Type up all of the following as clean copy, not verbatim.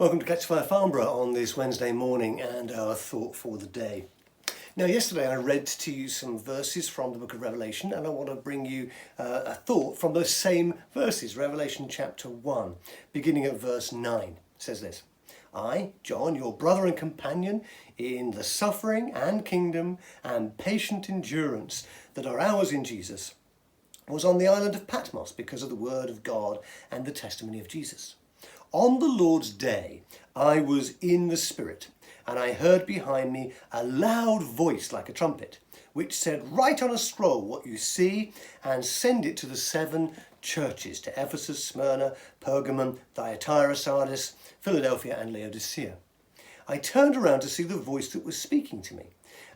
Welcome to Catch Fire Farnborough on this Wednesday morning and our thought for the day. Now yesterday I read to you some verses from the book of Revelation, and I want to bring you a thought from those same verses. Revelation chapter 1, beginning at verse 9, it says this: I, John, your brother and companion in the suffering and kingdom and patient endurance that are ours in Jesus, was on the island of Patmos because of the word of God and the testimony of Jesus. On the Lord's day, I was in the Spirit, and I heard behind me a loud voice like a trumpet, which said, write on a scroll what you see and send it to the 7 churches, to Ephesus, Smyrna, Pergamum, Thyatira, Sardis, Philadelphia and Laodicea. I turned around to see the voice that was speaking to me,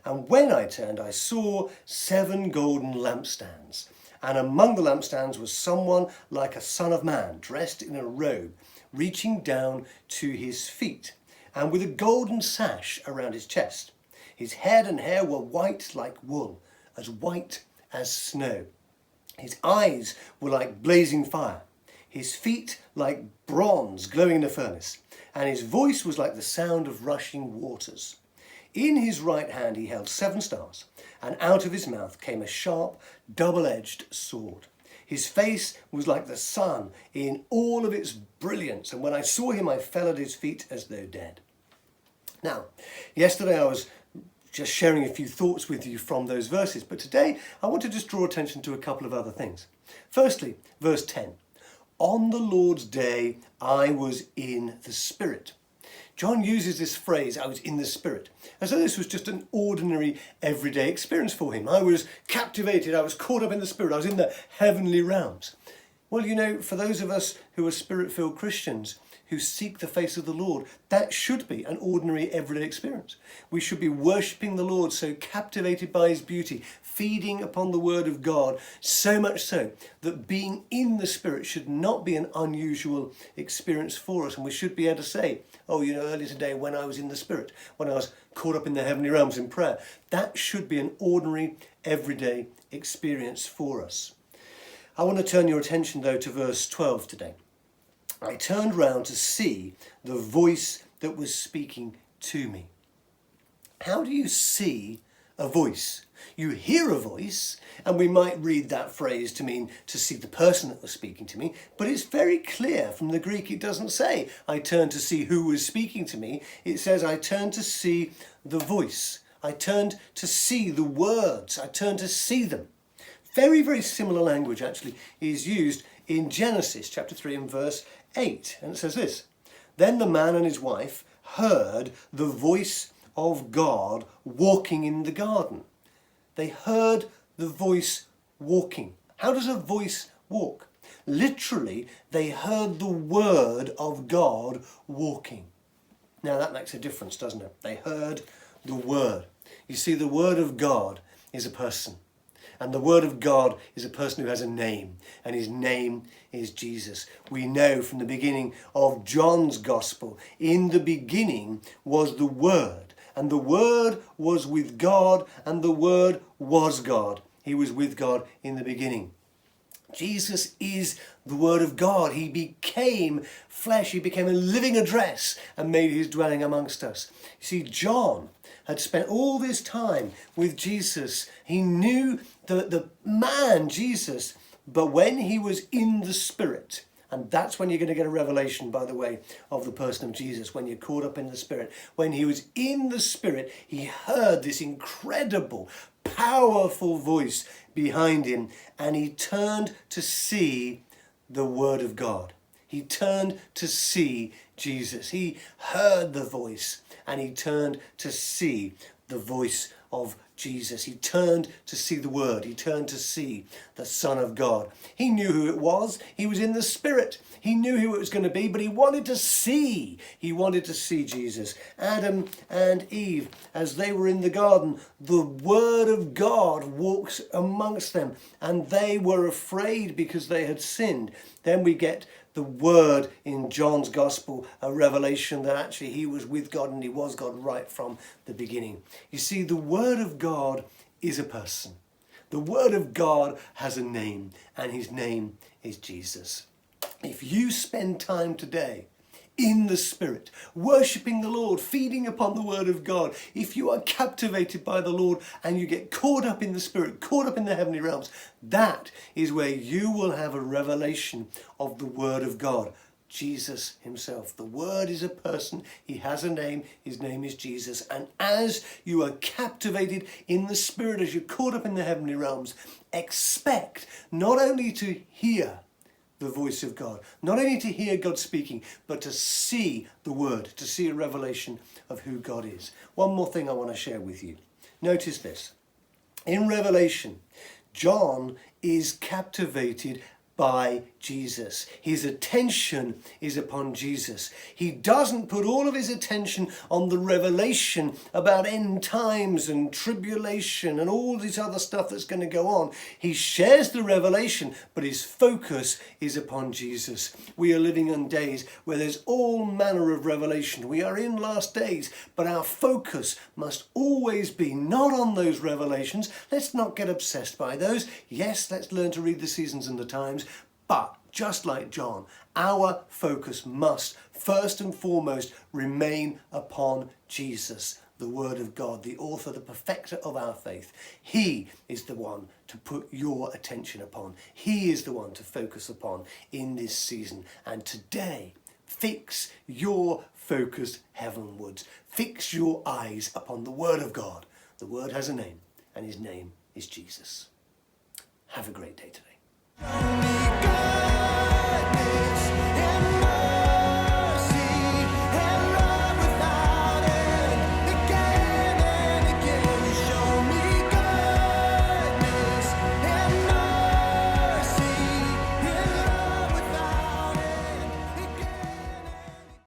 and when I turned, I saw 7 golden lampstands, and among the lampstands was someone like a son of man, dressed in a robe, reaching down to his feet, and with a golden sash around his chest. His head and hair were white like wool, as white as snow. His eyes were like blazing fire, his feet like bronze glowing in a furnace, and his voice was like the sound of rushing waters. In his right hand he held 7 stars, and out of his mouth came a sharp, double-edged sword. His face was like the sun in all of its brilliance, and when I saw him I fell at his feet as though dead. Now, yesterday I was just sharing a few thoughts with you from those verses, but today I want to just draw attention to a couple of other things. Firstly, verse 10. On the Lord's day I was in the Spirit. John uses this phrase, I was in the Spirit, as though this was just an ordinary, everyday experience for him. I was captivated, I was caught up in the Spirit, I was in the heavenly realms. Well, you know, for those of us who are Spirit-filled Christians, who seek the face of the Lord, that should be an ordinary, everyday experience. We should be worshipping the Lord, so captivated by his beauty, feeding upon the word of God, so much so that being in the Spirit should not be an unusual experience for us. And we should be able to say, oh, you know, earlier today when I was in the Spirit, when I was caught up in the heavenly realms in prayer, that should be an ordinary, everyday experience for us. I want to turn your attention though to verse 12 today. I turned round to see the voice that was speaking to me. How do you see a voice? You hear a voice, and we might read that phrase to mean to see the person that was speaking to me, but it's very clear from the Greek. It doesn't say I turned to see who was speaking to me. It says I turned to see the voice. I turned to see the words. I turned to see them. Very, very similar language actually is used in Genesis chapter 3 and verse 8. And it says this: Then the man and his wife heard the voice of God walking in the garden. They heard the voice walking. How does a voice walk? Literally, they heard the word of God walking. Now that makes a difference, doesn't it? They heard the word. You see, the word of God is a person. And the word of God is a person who has a name, and his name is Jesus. We know from the beginning of John's gospel, in the beginning was the Word, and the Word was with God, and the Word was God. He was with God in the beginning. Jesus is the Word of God. He became flesh, he became a living address and made his dwelling amongst us. You see, John had spent all this time with Jesus. He knew the man, Jesus, but when he was in the Spirit, and that's when you're going to get a revelation, by the way, of the person of Jesus, when you're caught up in the Spirit. When he was in the Spirit, he heard this incredible, powerful voice behind him, and he turned to see the Word of God. He turned to see Jesus. He heard the voice, and he turned to see the voice of Jesus. He turned to see the Word. He turned to see the Son of God. He knew who it was. He was in the Spirit. He knew who it was going to be, but he wanted to see. He wanted to see Jesus. Adam and Eve, as they were in the garden, the Word of God walks amongst them, and they were afraid because they had sinned. Then we get the word in John's gospel, a revelation that actually he was with God and he was God right from the beginning. You see, the word of God is a person. The word of God has a name, and his name is Jesus. If you spend time today in the Spirit, worshipping the Lord, feeding upon the Word of God, if you are captivated by the Lord and you get caught up in the Spirit, caught up in the heavenly realms, that is where you will have a revelation of the Word of God. Jesus himself. The Word is a person. He has a name. His name is Jesus. And as you are captivated in the Spirit, as you're caught up in the heavenly realms, expect not only to hear the voice of God, not only to hear God speaking, but to see the Word, to see a revelation of who God is. One more thing I want to share with you. Notice this. In Revelation, John is captivated by Jesus. His attention is upon Jesus. He doesn't put all of his attention on the revelation about end times and tribulation and all this other stuff that's going to go on. He shares the revelation, but his focus is upon Jesus. We are living in days where there's all manner of revelation. We are in last days, but our focus must always be not on those revelations. Let's not get obsessed by those. Yes, let's learn to read the seasons and the times, but just like John, our focus must first and foremost remain upon Jesus, the Word of God, the author, the perfecter of our faith. He is the one to put your attention upon. He is the one to focus upon in this season. And today, fix your focus heavenwards. Fix your eyes upon the Word of God. The Word has a name, and his name is Jesus. Have a great day today.